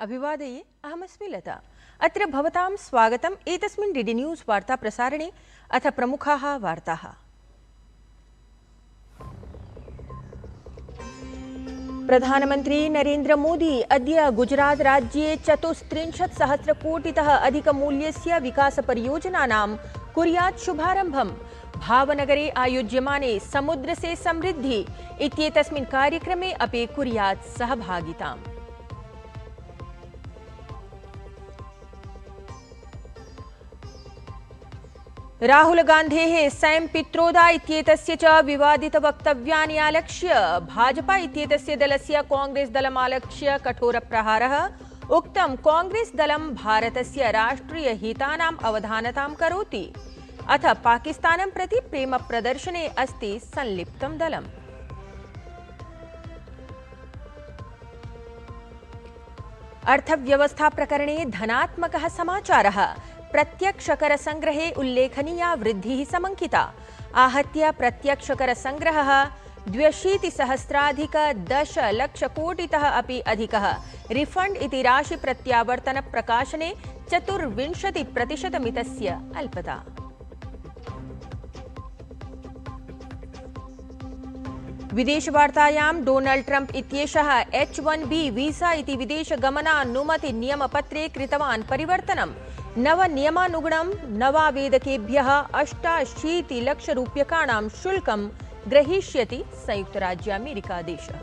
अभिवादये अहमस्मि लता। अत्र भवतां स्वागतम् एतस्मिन् डीडी न्यूज़ वार्ता प्रसारणे। अथ प्रमुखाः वार्ताः। प्रधानमन्त्री नरेन्द्र मोदी अद्य गुजरात राज्ये 34,000,000,000-तः अधिकमूल्यस्य विकासपरियोजनानां कुर्यात् शुभारम्भम्। भावनगरे आयोज्यमाने समुद्र से समृद्धि इत्येतस्मिन् कार्यक्रमे अपि कुर्यात् सहभागिताम्। राहुल गान्धेः सैम पित्रोदा इत्येतस्य च विवादितवक्तव्यानि आलक्ष्य भाजपा इत्येतस्य दलस्य कांग्रेस दलमालक्ष्य कठोरप्रहारः। उक्तं कांग्रेस दलं भारतस्य राष्ट्रियहितानाम् अवधानतां करोति। अथ पाकिस्तानं प्रति प्रेम प्रदर्शने अस्ति संलिप्तं दलम्। अर्थव्यवस्था प्रकरणे धनात्मकः समाचारः। प्रत्यक्षकर संग्रहे उल्लेखनीया वृद्धिः समंकिता। आहत्य प्रत्यक्षकर संग्रहः 2,सहस्राधिक-10,00,000,000 अपि अधिकः। रिफंड इति राशि प्रत्यावर्तन प्रकाशने 24% अल्पता। विदेशवार्तायां डोनाल्ड ट्रम्प इत्येषः H-1B वीसा इति विदेशगमनानुमति नियमपत्रे कृतवान् परिवर्तनम्। नवनियमानुगुणं नवावेदकेभ्यः 88,00,000 शुल्कं ग्रहीष्यति संयुक्तराज्यामेरिकादेशः।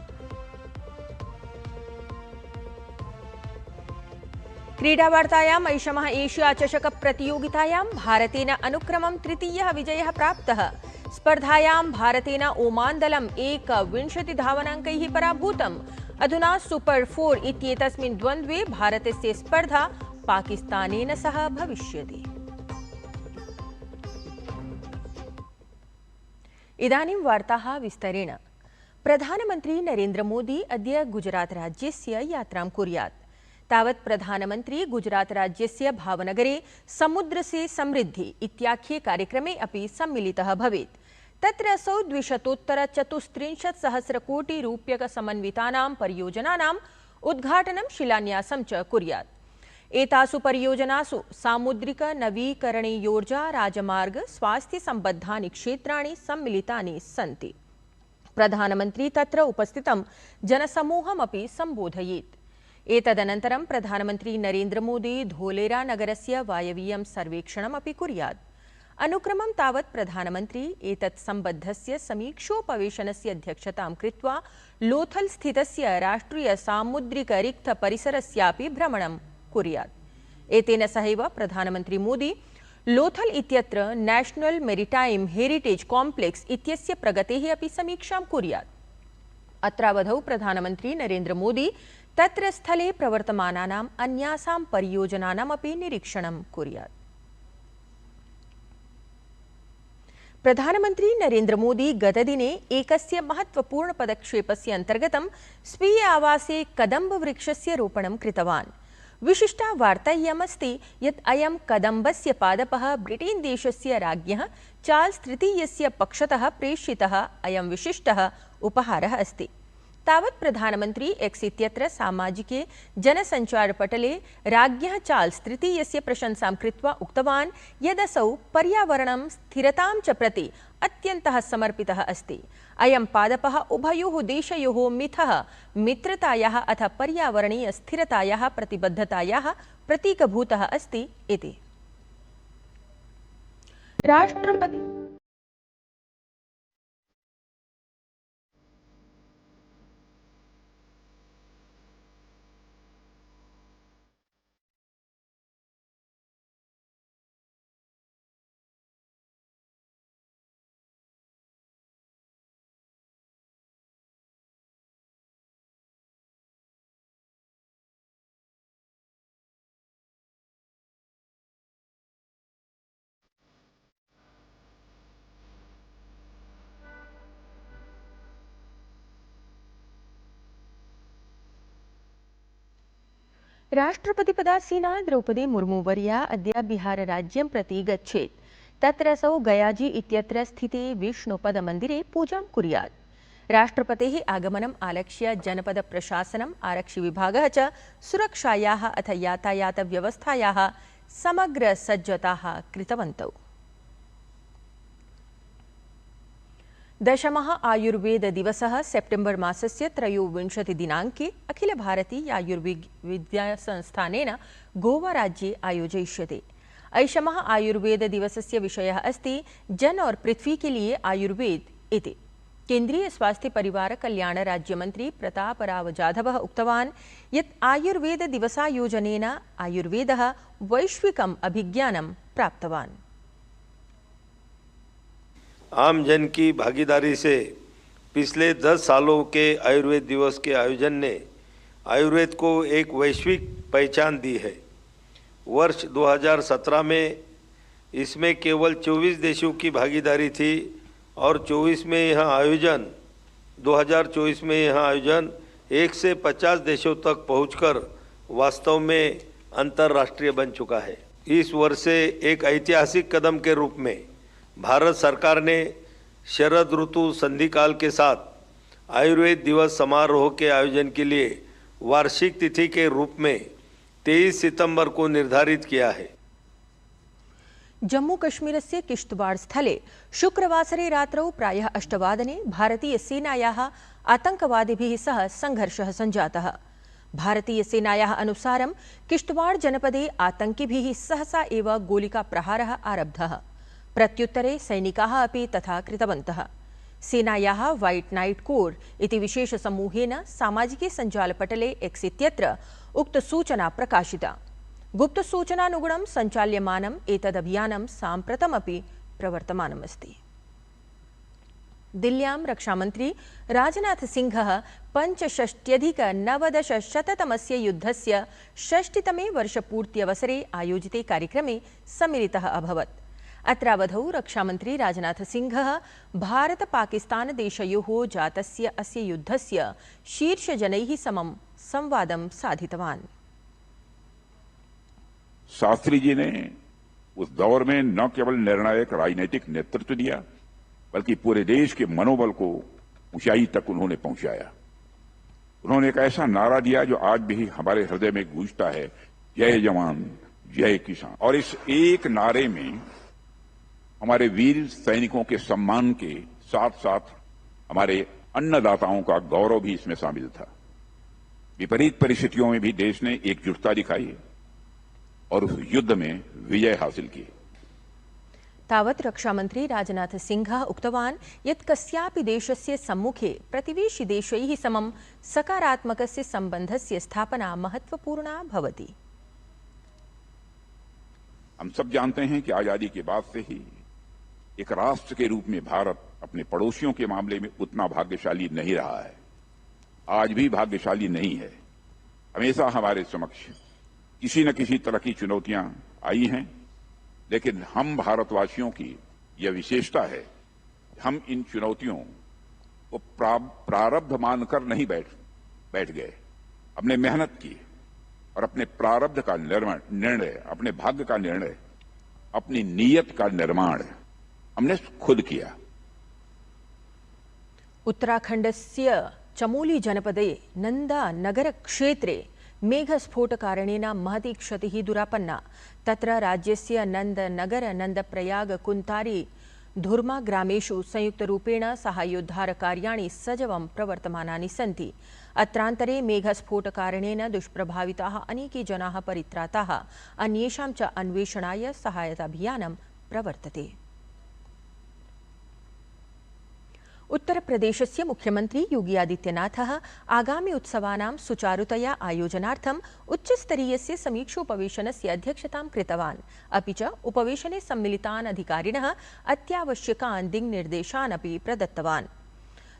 क्रीडावार्तायाम् ऐषमः एशिया चषक प्रतियोगितायां भारतेन अनुक्रमं तृतीयः विजयः प्राप्तः। स्पर्धायां भारतेन ओमान दलं 21 धावनाङ्कैः पराभूतम्। अधुना सुपर 4 इत्येतस्मिन् द्वन्द्वे भारतस्य स्पर्धा पाकिस्तानेन सह भविष्यति। इदानीं वार्ताः विस्तरेण। प्रधानमन्त्री नरेन्द्र मोदी अद्य गुजरात राज्यस्य यात्रां कुर्यात्। तावत् प्रधानमन्त्री गुजरात राज्यस्य भावनगरे समुद्र से समृद्धि इत्याख्ये कार्यक्रमे अपि सम्मिलितः भवेत्। तत्र असौ 2,34,000,000,000 परियोजनानाम् उद्घाटनं शिलान्यासं च कुर्यात्। एतासु परियोजनासु सामुद्रिक नवीकरणीयोर्जा राजमार्ग स्वास्थ्य सम्बद्धानि क्षेत्राणि सम्मिलितानि सन्ति। प्रधानमन्त्री तत्र उपस्थितं जनसमूहमपि सम्बोधयेत्। एतदनन्तरं प्रधानमन्त्री नरेन्द्र मोदी धोलेरा नगरस्य वायवीयं सर्वेक्षणमपि कुर्यात्। अनुक्रमं तावत् प्रधानमन्त्री एतत् सम्बद्धस्य समीक्षोपवेशनस्य अध्यक्षतां कृत्वा लोथल स्थितस्य राष्ट्रिय सामुद्रिक रिक्त परिसरस्यापि भ्रमणं कुर्यात्। एतेन सहैव प्रधानमन्त्री मोदी लोथल इत्यत्र नेशनल मेरिटाइम हेरिटेज कॉम्प्लेक्स इत्यस्य प्रगतेः अपि समीक्षां कुर्यात्। अत्रावधौ प्रधानमन्त्री नरेन्द्र मोदी तत्र स्थले प्रवर्तमानानाम् अन्यासां परियोजनानामपि निरीक्षणं कुर्यात्। प्रधानमन्त्री नरेन्द्र मोदी गतदिने एकस्य महत्वपूर्ण पदक्षेपस्य अन्तर्गतं स्वीय आवासे कदम्बवृक्षस्य रोपणं कृतवान्। विशिष्टा वार्ता इयमस्ति यत् अयं कदम्बस्य पादपः ब्रिटेन देशस्य राज्ञः चार्ल्स तृतीयस्य पक्षतः प्रेषितः अयं विशिष्टः उपहारः अस्ति। तावत् प्रधानमन्त्री एक्स इत्यत्र सामाजिके जनसञ्चारपटले राज्ञः चार्ल्स तृतीयस्य प्रशंसां कृत्वा उक्तवान् यदसौ पर्यावरणं स्थिरतां च प्रति अत्यन्तः समर्पितः अस्ति। अयं पादपः उभयोः देशयोः मित्रतायाः अथ पर्यावरणीय स्थिरतायाः प्रतिबद्धतायाः प्रतीकभूतः अस्ति इति। राष्ट्रपति राष्ट्रपतिपदासीना द्रौपदी मुर्मुवर्या अद्य बिहारराज्यं प्रति गच्छेत्। तत्र असौ गयाजी इत्यत्र स्थिते विष्णुपदमन्दिरे पूजां कुर्यात्। राष्ट्रपतेः आगमनम् आलक्ष्य जनपदप्रशासनम् आरक्षिविभागः च सुरक्षायाः अथ यातायातव्यवस्थायाः समग्रसज्जताः कृतवन्तौ। दशमः आयुर्वेददिवसः सेप्टेम्बर् मासस्य 23 दिनाङ्के अखिलभारतीयायुर्विज्ञानसंस्थानेन गोवाराज्ये आयोजयिष्यते। ऐषमः आयुर्वेददिवसस्य विषयः अस्ति जन और पृथ्वी के लिए आयुर्वेद इति। केन्द्रीय स्वास्थ्य परिवार कल्याण राज्यमन्त्री प्रतापराव जाधवः उक्तवान् यत् आयुर्वेददिवसायोजनेन आयुर्वेदः वैश्विकम् अभिज्ञानं प्राप्तवान्। आम जन की भागीदारी से पिछले 10 सालों के आयुर्वेद दिवस के आयोजन ने आयुर्वेद को एक वैश्विक पहचान दी है। वर्ष 2017 में इसमें केवल 24 देशों की भागीदारी थी और 2024 में यह आयोजन 1 से 50 देशों तक पहुंचकर वास्तव में अंतर्राष्ट्रीय बन चुका है। इस वर्ष से एक ऐतिहासिक कदम के रूप में भारत सरकार ने शरद ऋतु संधिकाल के साथ आयुर्वेद दिवस समारोह के आयोजन के लिए वार्षिक तिथि के रूप में 23 सितंबर को निर्धारित किया है। जम्मू कश्मीरस्य किश्तवाड़ स्थले शुक्रवासरे रात्रौ प्रायः 8 वादने भारतीयसेनायाः आतङ्कवादिभिः सह संघर्षः सञ्जातः। भारतीयसेनायाः अनुसारं किश्तवाड़ जनपदे आतङ्किभिः सहसा एव गोलिकाप्रहारः आरब्धः। प्रत्युत्तरे सैनिकाः अपि तथा कृतवन्तः। सेनायाः व्हाइट नाइट कोर इति विशेषसमूहेन सामाजिके सञ्जालपटले एक्स इत्यत्र उक्तसूचना प्रकाशिता। गुप्तसूचनानुगुणं सञ्चाल्यमानम् एतदभियानं साम्प्रतमपि प्रवर्तमानमस्ति। दिल्ल्यां रक्षामन्त्री राजनाथसिंहः 65,990तमस्य युद्धस्य 6तमे वर्षपूर्त्यवसरे आयोजिते कार्यक्रमे सम्मिलितः अभवत्। अत्रावधौ रक्षामन्त्री राजनाथसिंहः भारत-पाकिस्तान-देशयोः जातस्य अस्य युद्धस्य शीर्षजनैः समं संवादं साधितवान्। शास्त्री जी ने उस दौर में न केवल निर्णायक राजनीतिक नेतृत्व दिया, बल्कि पूरे देश के मनोबल को ऊंचाई तक उन्होंने पहुंचाया। उन्होंने एक ऐसा नारा दिया जो आज भी हमारे हृदय में गूंजता है, जय जवान जय किसान। और इस एक नारे में हमारे वीर सैनिकों के सम्मान के साथ साथ हमारे अन्नदाताओं का गौरव भी इसमें शामिल था। विपरीत परिस्थितियों में भी देश ने एकजुटता दिखाई और उस युद्ध में विजय हासिल की। तावत् रक्षामन्त्री राजनाथसिंहः उक्तवान् यत् कस्यापि देशस्य सम्मुखे प्रतिवेशि देशैः समं सकारात्मकस्य सम्बन्धस्य स्थापना महत्वपूर्णा भवति। हम सब जानते हैं कि आजादी के बाद से ही एक राष्ट्र के रूप में भारत अपने पड़ोसियों के मामले में उतना भाग्यशाली नहीं रहा है, आज भी भाग्यशाली नहीं है। हमेशा हमारे समक्ष किसी न किसी तरह की चुनौतियां आई हैं, लेकिन हम भारतवासियों की यह विशेषता है, हम इन चुनौतियों को प्रारब्ध मानकर नहीं बैठ गए। हमने मेहनत की और अपने प्रारब्ध का निर्णय, अपने भाग्य का निर्णय, अपनी नीयत का निर्माण हमने खुद किया। उत्तराखण्डस्य चमोली जनपदे नंदा नगर क्षेत्रे मेघस्फोटकारणेन महती क्षतिः दुरापन्ना। तत्र राज्यस्य नंदनगर, नंदप्रयाग, कुन्तारी, धुर्मा ग्रामेषु संयुक्तरूपेण साहाय्योद्धारकार्याणि सजवं प्रवर्तमानानि सन्ति। अत्रान्तरे मेघस्फोटकारणेन दुष्प्रभाविताः अनेके जनाः परित्राताः। अन्येषां च अन्वेषणाय सहायताभियानं प्रवर्तते। उत्तरप्रदेशस्य मुख्यमंत्री योगी आदित्यनाथः आगामी उत्सवानां सुचारुतया आयोजनार्थम् उच्चस्तरीयस्य समीक्षोपवेशनस्य अध्यक्षतां कृतवान्। अपि च उपवेशने सम्मिलितान् अधिकारिणः अत्यावश्यकान् दिङ्निर्देशान् अपि प्रदत्तवान्।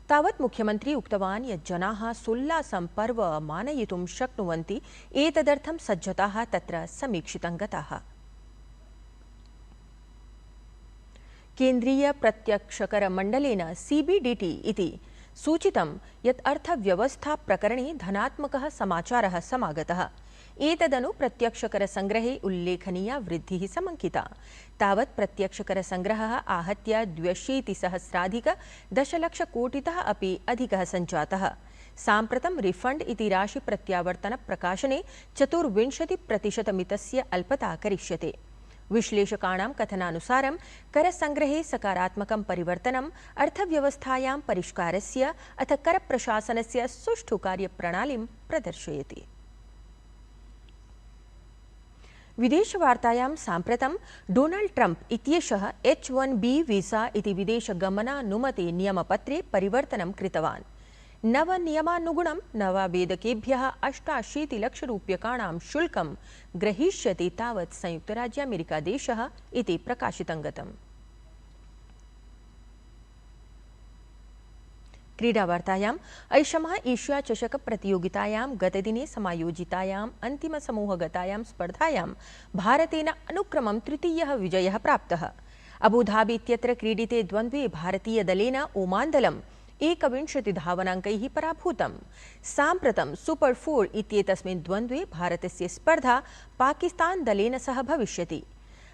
तावत् मुख्यमंत्री उक्तवान् यत् जनाः सोल्लासं पर्व मानयितुं शक्नुवन्ति, एतदर्थं सज्जताः तत्र समीक्षितं गताः। केन्द्रीय प्रत्यक्षकर मंडलेन सीबीडीटी इति सूचितं यत् अर्थव्यवस्था प्रकरणे धनात्मकः समाचारः समागतः। एतदनु प्रत्यक्षकरसङ्ग्रहे उल्लेखनीया वृद्धिः समङ्किता। तावत् प्रत्यक्षकरसङ्ग्रहः आहत्य 200,000,000 अपि अधिकः सञ्जातः। साम्प्रतं रिफण्ड् इति राशि प्रत्यावर्तनप्रकाशने 24% अल्पता करिष्यते। विश्लेषकाणां कथनानुसारं करसङ्ग्रहे सकारात्मकं परिवर्तनम् अर्थव्यवस्थायां परिष्कारस्य अथ करप्रशासनस्य सुष्ठु कार्यप्रणालीं प्रदर्शयति। विदेशवार्तायां साम्प्रतं डोनाल्ड ट्रम्प इत्येषः H-1B वीसा इति विदेशगमनानुमति नियमपत्रे परिवर्तनं कृतवान्। नवनियमानुगुणं नवावेदकेभ्यः 88 लक्षरूप्यकाणां शुल्कं ग्रहीष्यति तावत् संयुक्तराज्यामेरिकादेशः इति प्रकाशितं गतम्। क्रीडावार्तायाम् ऐषमः एशिया चषक प्रतियोगितायां गतदिने समायोजितायाम् अन्तिमसमूहगतायां स्पर्धायां भारतेन अनुक्रमं तृतीयः विजयः प्राप्तः। अबुधाबी इत्यत्र क्रीडिते द्वन्द्वे भारतीयदलेन ओमान्दलं 21 धावनाङ्कैः पराभूतम्। साम्प्रतं सुपर 4 इत्येतस्मिन् द्वन्द्वे भारतस्य स्पर्धा पाकिस्तान दलेन सह भविष्यति।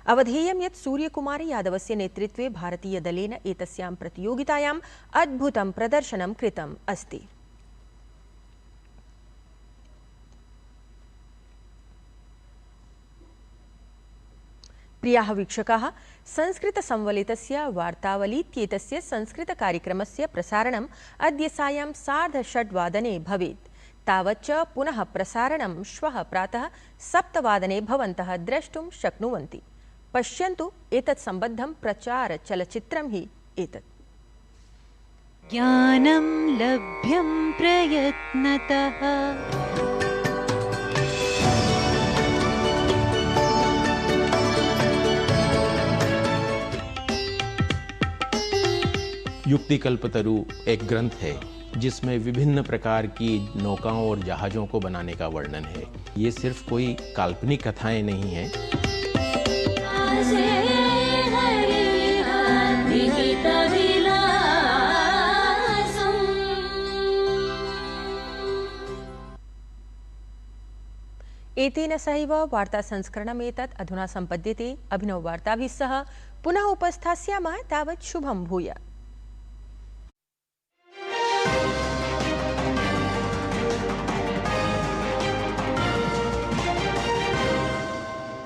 अवधेयं यत् सूर्यकुमार यादवस्य नेतृत्वे भारतीयदलेन एतस्यां प्रतियोगितायाम् अद्भुतं प्रदर्शनं कृतम् अस्ति। प्रियाः वीक्षकाः, संस्कृतसंवलितस्य वार्तावलीत्येतस्य संस्कृतकार्यक्रमस्य प्रसारणम् अद्य सायं 6:30 भवेत्। तावच्च पुनः प्रसारणं श्वः प्रातः 7 भवन्तः द्रष्टुं शक्नुवन्ति। पश्यन्तु, एतत् सम्बद्धं प्रचारचलच्चित्रं हि एतत्। ज्ञानं लभ्यं प्रयत्नतः। युक्तिकल्पतरु एक ग्रंथ है जिसमें विभिन्न प्रकार की नौकाओं और जहाज़ों को बनाने का वर्णन है। ये सिर्फ कोई काल्पनिक कथाएं नहीं हैं। एतेन सहैव वार्तासंस्करणमेतत् अधुना सम्पद्यते। अभिनववार्ताभिः सह पुनः उपस्थास्यामः। तावत् शुभं भूयात्।